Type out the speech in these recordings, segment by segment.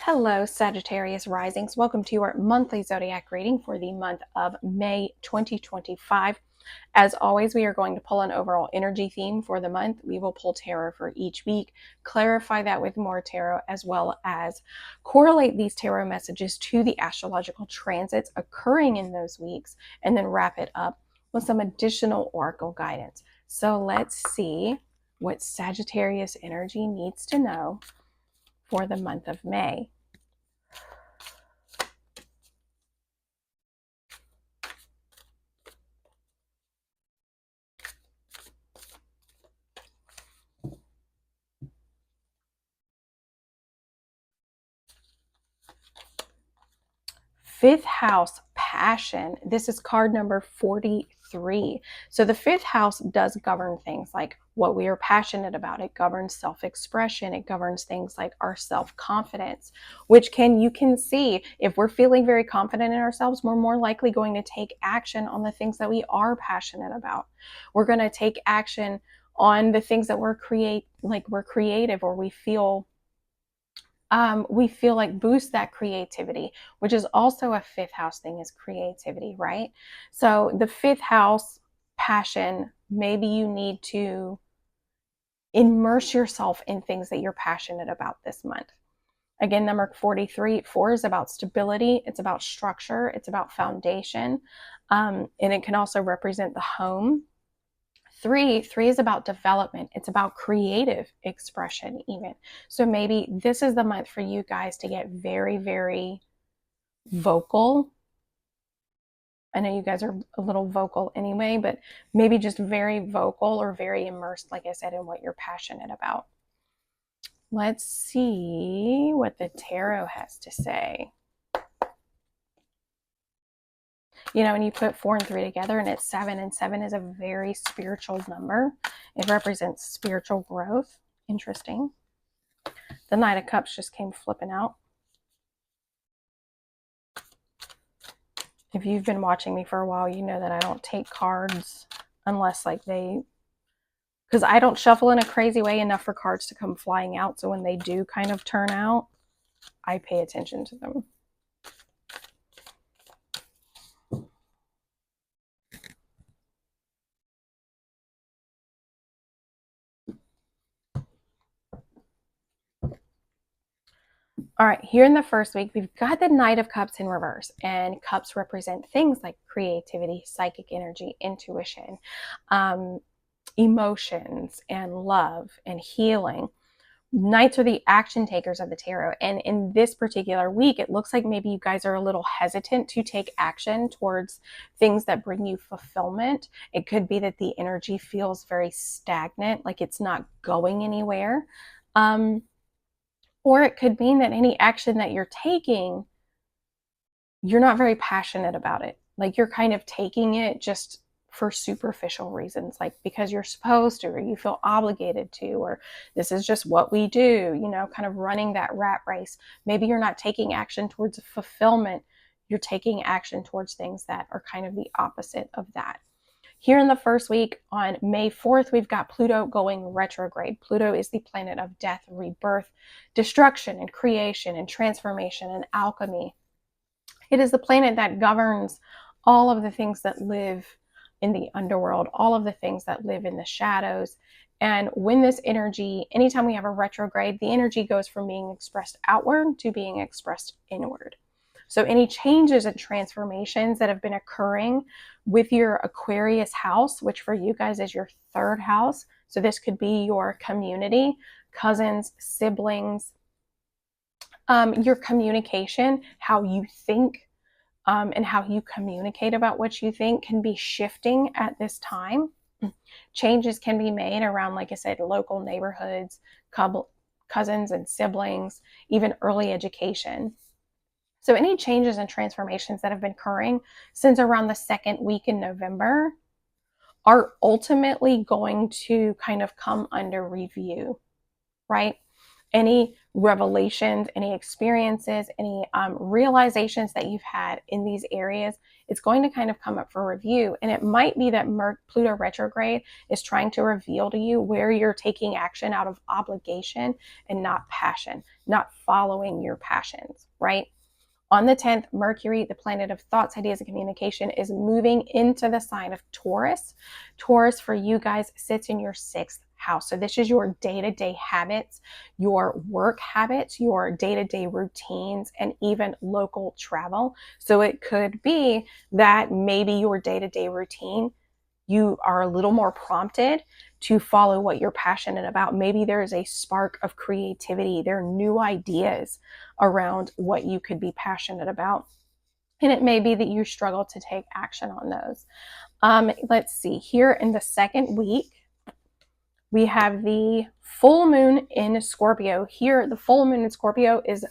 Hello, Sagittarius Risings. Welcome to your monthly zodiac reading for the month of May 2025. As always, we are going to pull an overall energy theme for the month. We will pull tarot for each week, clarify that with more tarot, as well as correlate these tarot messages to the astrological transits occurring in those weeks, and then wrap it up with some additional oracle guidance. So let's see what Sagittarius energy needs to know for the month of May. Fifth house, passion. This is card number 43. So the fifth house does govern things like what we are passionate about. It governs self-expression. It governs things like our self-confidence, which you can see if we're feeling very confident in ourselves, we're more likely going to take action on the things that we are passionate about. We're going to take action on the things that we're creative, or we feel like boost that creativity, which is also a fifth house thing, is creativity, right? So the fifth house, passion, maybe you need to immerse yourself in things that you're passionate about this month. Again, number 43, 4 is about stability. It's about structure. It's about foundation. And it can also represent the home. Three is about development. It's about creative expression even. So maybe this is the month for you guys to get very, very vocal. I know you guys are a little vocal anyway, but maybe just very vocal or very immersed, like I said, in what you're passionate about. Let's see what the tarot has to say. You know, when you put 4 and 3 together and it's 7, and 7 is a very spiritual number. It represents spiritual growth. Interesting. The Knight of Cups just came flipping out. If you've been watching me for a while, you know that I don't take cards unless because I don't shuffle in a crazy way enough for cards to come flying out. So when they do kind of turn out, I pay attention to them. All right, here in the first week, we've got the Knight of Cups in reverse, and cups represent things like creativity, psychic energy, intuition, emotions, and love, and healing. Knights are the action takers of the tarot, and in this particular week, it looks like maybe you guys are a little hesitant to take action towards things that bring you fulfillment. It could be that the energy feels very stagnant, like it's not going anywhere. Or it could mean that any action that you're taking, you're not very passionate about it. Like you're kind of taking it just for superficial reasons, like because you're supposed to, or you feel obligated to, or this is just what we do, you know, kind of running that rat race. Maybe you're not taking action towards fulfillment. You're taking action towards things that are kind of the opposite of that. Here in the first week, on May 4th, we've got Pluto going retrograde. Pluto is the planet of death, rebirth, destruction, and creation, and transformation, and alchemy. It is the planet that governs all of the things that live in the underworld, all of the things that live in the shadows. And when this energy, anytime we have a retrograde, the energy goes from being expressed outward to being expressed inward. So any changes and transformations that have been occurring with your Aquarius house, which for you guys is your 3rd house. So this could be your community, cousins, siblings, your communication, how you think, and how you communicate about what you think can be shifting at this time. Changes can be made around, like I said, local neighborhoods, cousins and siblings, even early education. So any changes and transformations that have been occurring since around the 2nd week in November are ultimately going to kind of come under review, right? Any revelations, any experiences, any realizations that you've had in these areas, it's going to kind of come up for review. And it might be that Pluto retrograde is trying to reveal to you where you're taking action out of obligation and not passion, not following your passions, right? On the 10th, Mercury, the planet of thoughts, ideas, and communication, is moving into the sign of Taurus. Taurus, for you guys, sits in your 6th house. So this is your day-to-day habits, your work habits, your day-to-day routines, and even local travel. So it could be that maybe your day-to-day routine, you are a little more prompted to follow what you're passionate about. Maybe there is a spark of creativity. There are new ideas around what you could be passionate about. And it may be that you struggle to take action on those. Let's see, here in the second week, we have the full moon in Scorpio. Here, the full moon in Scorpio is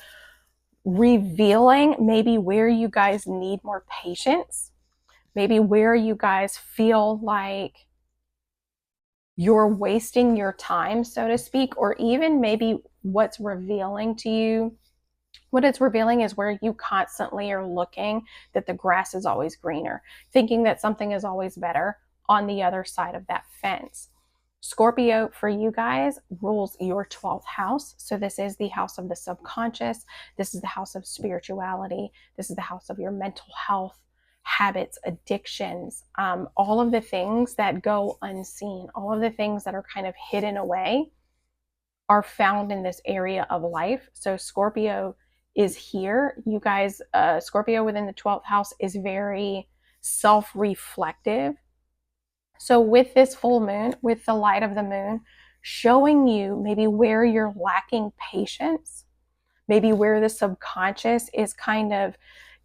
revealing maybe where you guys need more patience, maybe where you guys feel like you're wasting your time, so to speak, or even maybe what's revealing to you. What it's revealing is where you constantly are looking that the grass is always greener, thinking that something is always better on the other side of that fence. Scorpio, for you guys, rules your 12th house. So this is the house of the subconscious. This is the house of spirituality. This is the house of your mental health, habits, addictions, all of the things that go unseen, all of the things that are kind of hidden away are found in this area of life. So Scorpio is here. You guys, Scorpio within the 12th house is very self-reflective. So with this full moon, with the light of the moon, showing you maybe where you're lacking patience, maybe where the subconscious is kind of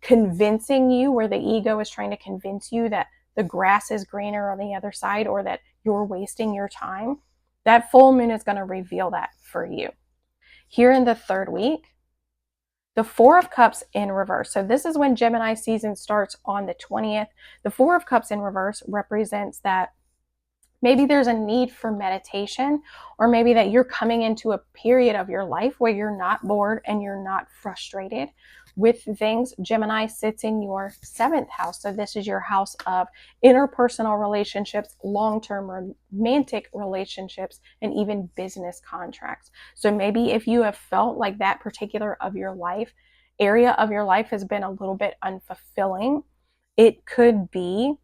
convincing you, where the ego is trying to convince you that the grass is greener on the other side or that you're wasting your time. That full moon is going to reveal that for you. Here in the third week, the Four of Cups in reverse. So this is when Gemini season starts on the 20th. The Four of Cups in reverse represents that maybe there's a need for meditation, or maybe that you're coming into a period of your life where you're not bored and you're not frustrated with things. Gemini sits in your 7th house. So this is your house of interpersonal relationships, long-term romantic relationships, and even business contracts. So maybe if you have felt like that particular area of your life has been a little bit unfulfilling, it could be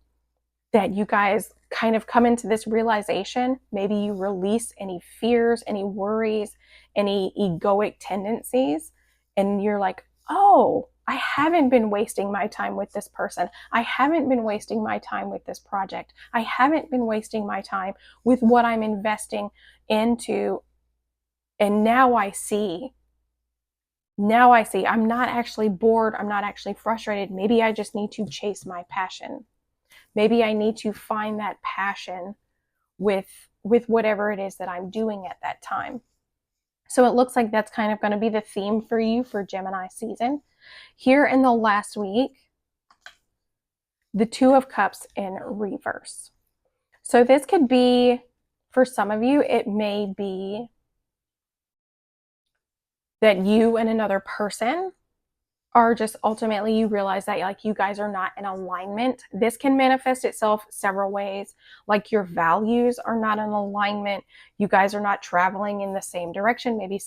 that you guys kind of come into this realization. Maybe you release any fears, any worries, any egoic tendencies, and you're like, oh, I haven't been wasting my time with this person. I haven't been wasting my time with this project. I haven't been wasting my time with what I'm investing into. And now I see I'm not actually bored. I'm not actually frustrated. Maybe I just need to chase my passion. Maybe I need to find that passion with whatever it is that I'm doing at that time. So it looks like that's kind of going to be the theme for you for Gemini season. Here in the last week, the Two of Cups in reverse. So this could be, for some of you, it may be that you and another person are just ultimately, you realize that like you guys are not in alignment. This can manifest itself several ways. Like your values are not in alignment. You guys are not traveling in the same direction. Maybe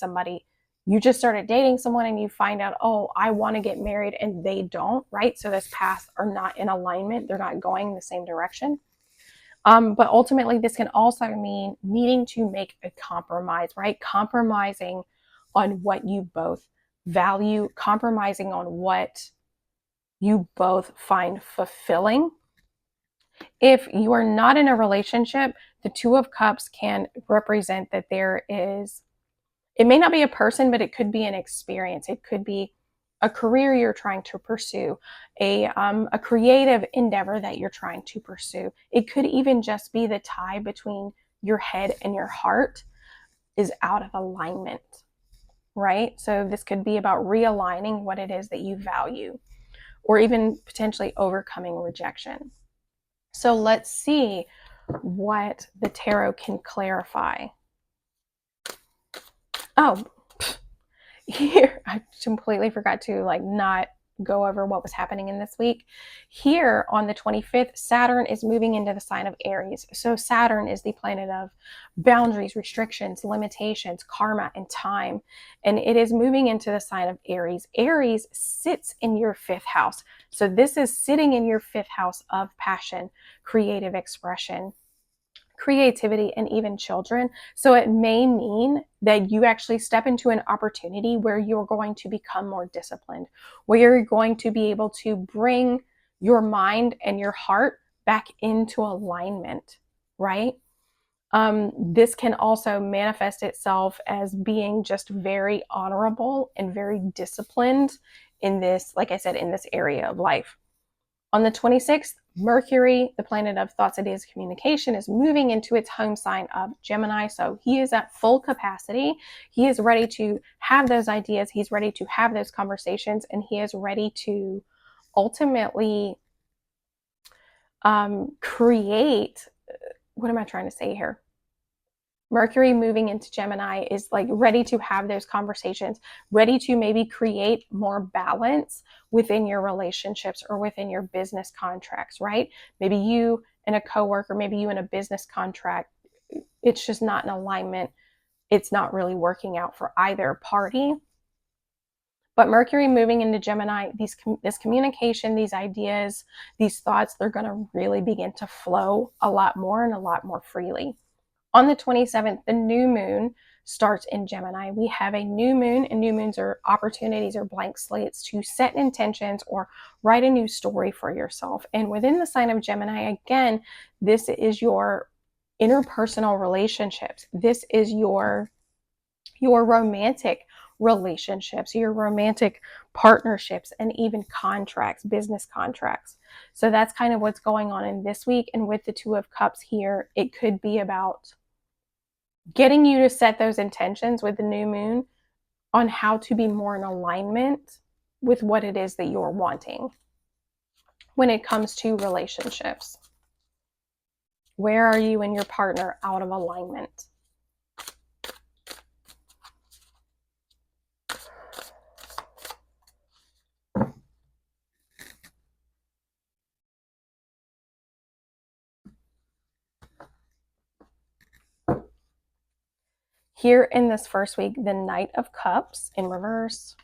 you just started dating someone and you find out, oh, I want to get married, and they don't, right? So those paths are not in alignment. They're not going the same direction. But ultimately, this can also mean needing to make a compromise, right? Compromising on what you both value, compromising on what you both find fulfilling. If you are not in a relationship, the Two of Cups can represent that it may not be a person, but it could be an experience. It could be a career you're trying to pursue, a creative endeavor that you're trying to pursue. It could even just be the tie between your head and your heart is out of alignment, right? So this could be about realigning what it is that you value, or even potentially overcoming rejection. So let's see what the tarot can clarify. Oh, Here, I completely forgot to not go over what was happening in this week. Here on the 25th, Saturn is moving into the sign of Aries. So Saturn is the planet of boundaries, restrictions, limitations, karma, and time. And it is moving into the sign of Aries. Aries sits in your 5th house. So this is sitting in your 5th house of passion, creative expression, creativity, and even children. So it may mean that you actually step into an opportunity where you're going to become more disciplined, where you're going to be able to bring your mind and your heart back into alignment, right? This can also manifest itself as being just very honorable and very disciplined in this, like I said, in this area of life. On the 26th, Mercury, the planet of thoughts, ideas, communication, is moving into its home sign of Gemini. So he is at full capacity. He is ready to have those ideas. He's ready to have those conversations, and he is ready to ultimately create. What am I trying to say here? Mercury moving into Gemini is ready to have those conversations, ready to maybe create more balance within your relationships or within your business contracts, right? Maybe you and a coworker, maybe you and a business contract, it's just not in alignment. It's not really working out for either party. But Mercury moving into Gemini, this communication, these ideas, these thoughts, they're going to really begin to flow a lot more and a lot more freely. On the 27th, the new moon starts in Gemini. We have a new moon, and new moons are opportunities or blank slates to set intentions or write a new story for yourself. And within the sign of Gemini, again, this is your interpersonal relationships. This is your romantic relationships, your romantic partnerships, and even contracts, business contracts. So that's kind of what's going on in this week. And with the Two of Cups here, it could be about getting you to set those intentions with the new moon on how to be more in alignment with what it is that you're wanting when it comes to relationships. Where are you and your partner out of alignment? Here in this first week, the Knight of Cups in reverse,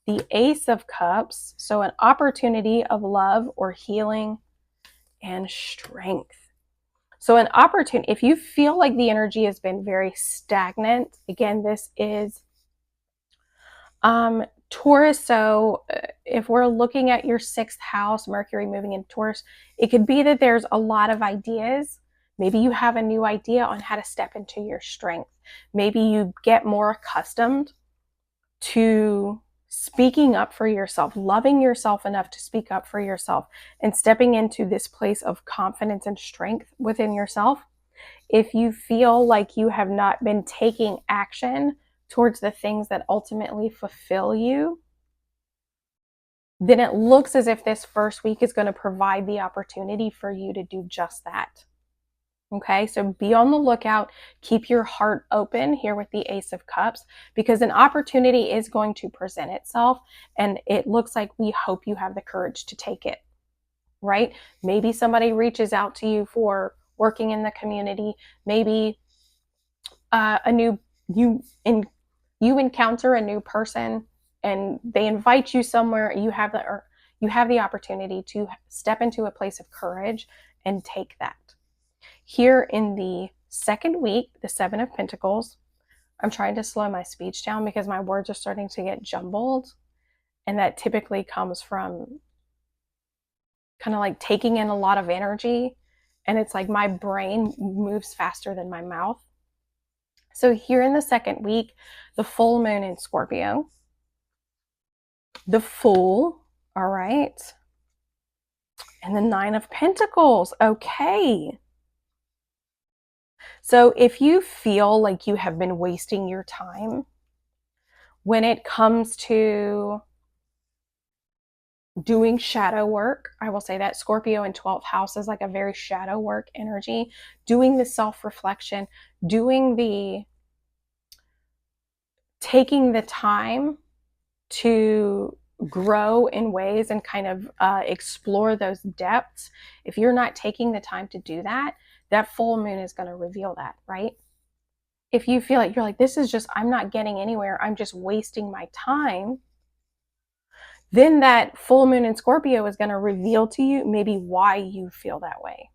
the Ace of Cups, so an opportunity of love or healing, and strength. So an opportunity, if you feel like the energy has been very stagnant, again, this is Taurus. So if we're looking at your 6th house, Mercury moving into Taurus, it could be that there's a lot of ideas. Maybe you have a new idea on how to step into your strength. Maybe you get more accustomed to speaking up for yourself, loving yourself enough to speak up for yourself, and stepping into this place of confidence and strength within yourself. If you feel like you have not been taking action towards the things that ultimately fulfill you, then it looks as if this first week is going to provide the opportunity for you to do just that. Okay, so be on the lookout. Keep your heart open here with the Ace of Cups, because an opportunity is going to present itself, and it looks like we hope you have the courage to take it, right? Maybe somebody reaches out to you for working in the community. Maybe you encounter a new person and they invite you somewhere. You have the opportunity to step into a place of courage and take that. Here in the second week, the Seven of Pentacles, I'm trying to slow my speech down because my words are starting to get jumbled. And that typically comes from kind of like taking in a lot of energy. And it's like my brain moves faster than my mouth. So here in the second week, the full moon in Scorpio, the Fool, all right, and the Nine of Pentacles. Okay. So if you feel like you have been wasting your time when it comes to doing shadow work, I will say that Scorpio in 12th house is like a very shadow work energy, doing the self-reflection, taking the time to grow in ways and kind of explore those depths, if you're not taking the time to do that, that full moon is going to reveal that, right? If you feel like you're like, this is just, I'm not getting anywhere, I'm just wasting my time, then that full moon in Scorpio is going to reveal to you maybe why you feel that way.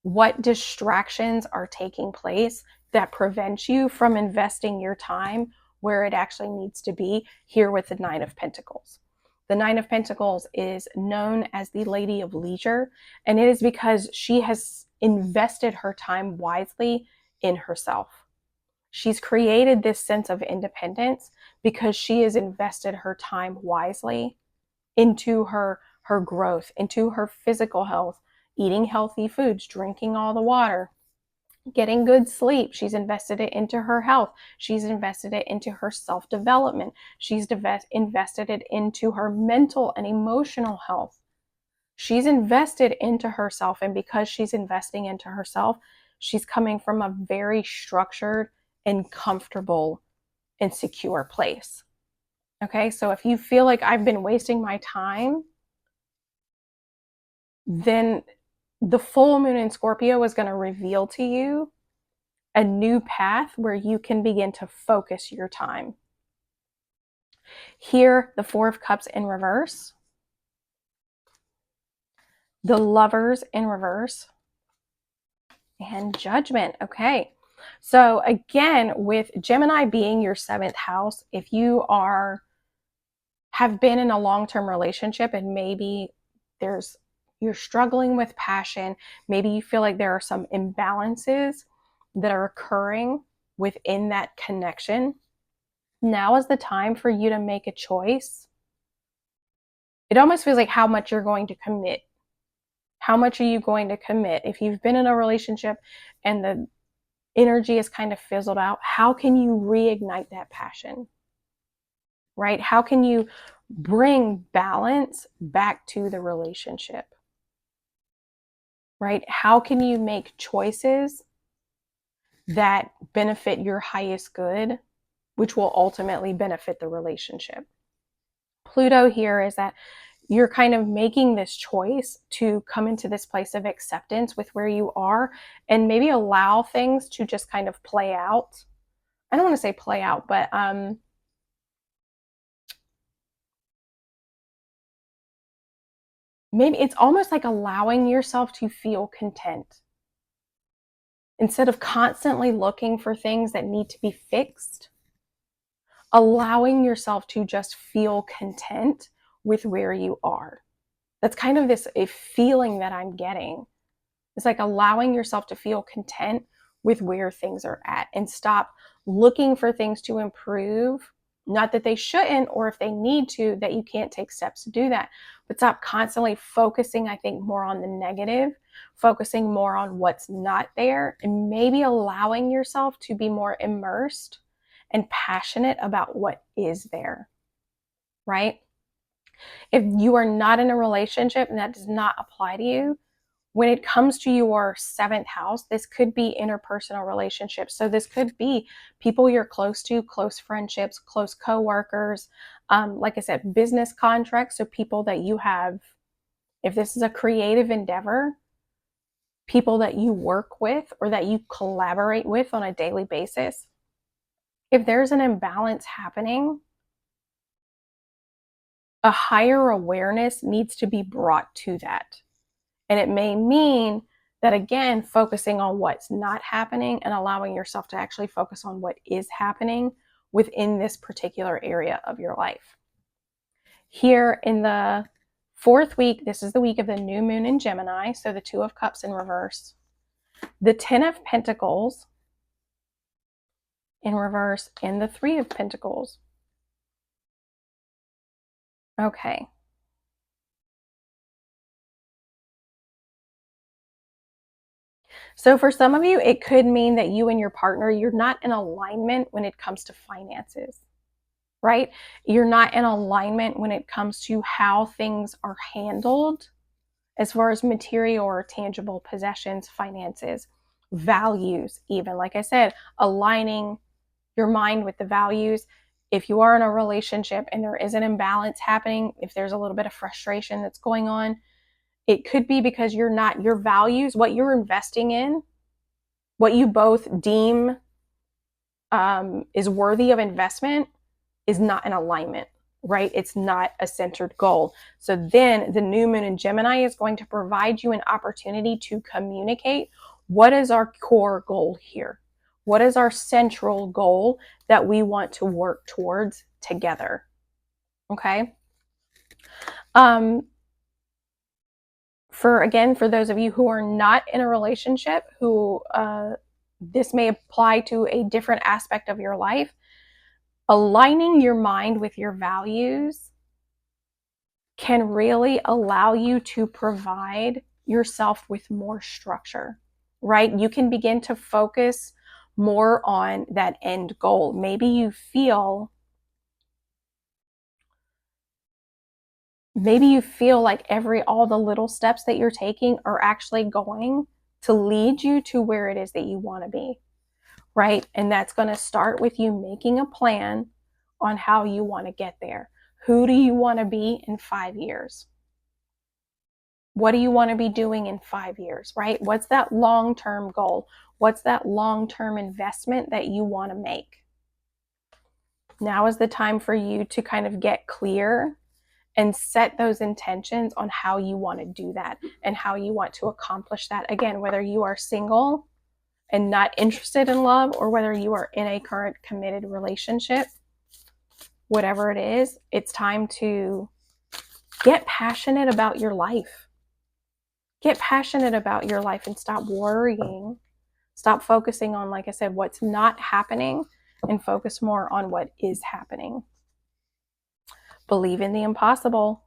What distractions are taking place that prevent you from investing your time where it actually needs to be, here with the Nine of Pentacles. The Nine of Pentacles is known as the Lady of Leisure, and it is because she has invested her time wisely in herself. She's created this sense of independence because she has invested her time wisely into her growth, into her physical health, eating healthy foods, drinking all the water, getting good sleep. She's invested it into her health. She's invested it into her self-development. She's invested it into her mental and emotional health. She's invested into herself, and because she's investing into herself, she's coming from a very structured and comfortable and secure place. Okay, so if you feel like I've been wasting my time, then the full moon in Scorpio is going to reveal to you a new path where you can begin to focus your time. Here, the Four of Cups in reverse, the Lovers in reverse, and Judgment. Okay, so again, with Gemini being your 7th house, if you have been in a long-term relationship and maybe you're struggling with passion, maybe you feel like there are some imbalances that are occurring within that connection, now is the time for you to make a choice. It almost feels like how much you're going to commit. How much are you going to commit? If you've been in a relationship and the energy is kind of fizzled out, how can you reignite that passion? Right? How can you bring balance back to the relationship? Right? How can you make choices that benefit your highest good, which will ultimately benefit the relationship? Pluto here is that you're kind of making this choice to come into this place of acceptance with where you are and maybe allow things to just kind of play out. I don't want to say play out, but maybe it's almost like allowing yourself to feel content. Instead of constantly looking for things that need to be fixed, allowing yourself to just feel content with where you are. That's kind of a feeling that I'm getting. It's like allowing yourself to feel content with where things are at and stop looking for things to improve. Not that they shouldn't, or if they need to, that you can't take steps to do that. But stop constantly focusing, I think, more on the negative, focusing more on what's not there, and maybe allowing yourself to be more immersed and passionate about what is there, right? If you are not in a relationship and that does not apply to you, when it comes to your 7th house, this could be interpersonal relationships. So this could be people you're close to, close friendships, close coworkers, like I said, business contracts. So people that you have, if this is a creative endeavor, people that you work with or that you collaborate with on a daily basis. If there's an imbalance happening, a higher awareness needs to be brought to that. And it may mean that, again, focusing on what's not happening and allowing yourself to actually focus on what is happening within this particular area of your life. Here in the 4th week, this is the week of the new moon in Gemini, so the Two of Cups in reverse, the 10 of Pentacles in reverse, and the 3 of Pentacles. Okay. So for some of you, it could mean that you and your partner, you're not in alignment when it comes to finances, right? You're not in alignment when it comes to how things are handled as far as material or tangible possessions, finances, values, even. Like I said, aligning your mind with the values. if you are in a relationship and there is an imbalance happening, if there's a little bit of frustration that's going on, it could be because your values, what you're investing in, what you both deem is worthy of investment, is not in alignment, right? It's not a centered goal. So then the new moon in Gemini is going to provide you an opportunity to communicate, what is our core goal here? What is our central goal that we want to work towards together? Okay. For those of you who are not in a relationship, who this may apply to a different aspect of your life, aligning your mind with your values can really allow you to provide yourself with more structure, right? You can begin to focus more on that end goal. Maybe you feel like all the little steps that you're taking are actually going to lead you to where it is that you want to be, right? And that's going to start with you making a plan on how you want to get there. Who do you want to be in 5 years? What do you want to be doing in 5 years, right? What's that long-term goal? What's that long-term investment that you want to make? Now is the time for you to kind of get clear and set those intentions on how you want to do that and how you want to accomplish that. Again, whether you are single and not interested in love, or whether you are in a current committed relationship, whatever it is, it's time to get passionate about your life. Get passionate about your life and stop worrying. Stop focusing on, like I said, what's not happening, and focus more on what is happening. Believe in the impossible.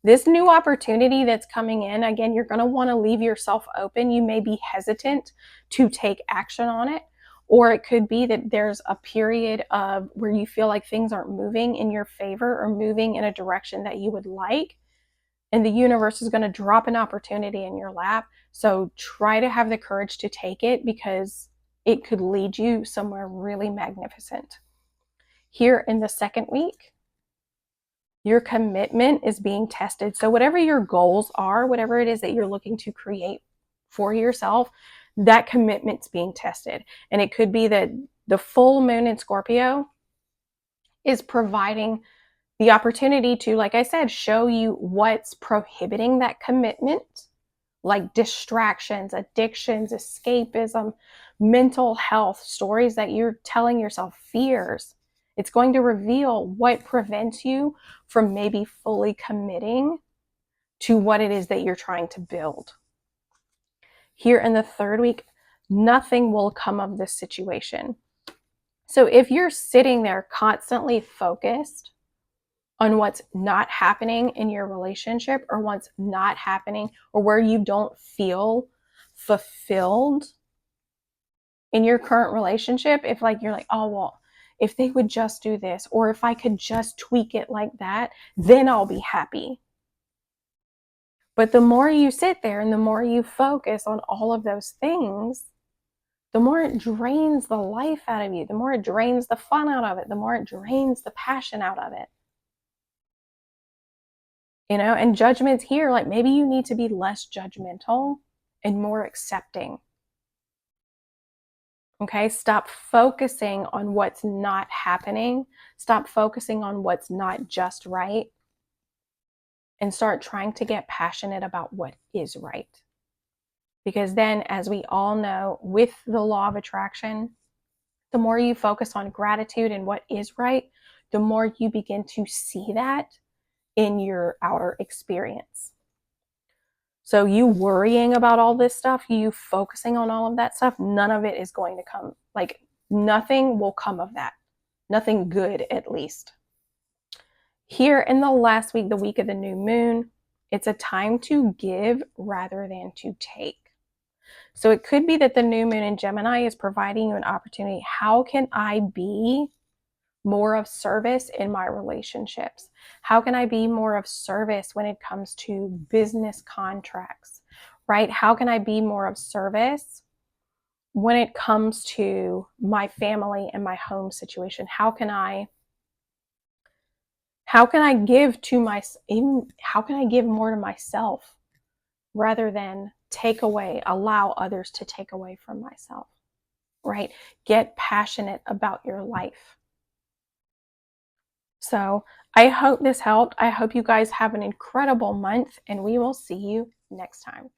This new opportunity that's coming in, again, you're going to want to leave yourself open. You may be hesitant to take action on it, or it could be that there's a period of where you feel like things aren't moving in your favor or moving in a direction that you would like. And the universe is going to drop an opportunity in your lap. So try to have the courage to take it, because it could lead you somewhere really magnificent. Here in the second week, your commitment is being tested. So whatever your goals are, whatever it is that you're looking to create for yourself, that commitment's being tested. And it could be that the full moon in Scorpio is providing the opportunity to, like I said, show you what's prohibiting that commitment, like distractions, addictions, escapism, mental health, stories that you're telling yourself, fears. It's going to reveal what prevents you from maybe fully committing to what it is that you're trying to build. Here in the third week, nothing will come of this situation. So if you're sitting there constantly focused on what's not happening in your relationship, or what's not happening, or where you don't feel fulfilled in your current relationship, if you're like, oh, well, if they would just do this, or if I could just tweak it like that, then I'll be happy. But the more you sit there and the more you focus on all of those things, the more it drains the life out of you, the more it drains the fun out of it, the more it drains the passion out of it. And judgments here, like maybe you need to be less judgmental and more accepting. Okay, stop focusing on what's not happening. Stop focusing on what's not just right. And start trying to get passionate about what is right. Because then, as we all know, with the law of attraction, the more you focus on gratitude and what is right, the more you begin to see that in your outer experience. So you worrying about all this stuff, you focusing on all of that stuff, none of it is going to come. Nothing will come of that. Nothing good, at least. Here in the last week, the week of the new moon, it's a time to give rather than to take. So it could be that the new moon in Gemini is providing you an opportunity. How can I be more of service in my relationships? How can I be more of service when it comes to business contracts, right? How can I be more of service when it comes to my family and my home situation? How can I How can I give to how can I give more to myself rather than take away, allow others to take away from myself, right? Get passionate about your life. So I hope this helped. I hope you guys have an incredible month, and we will see you next time.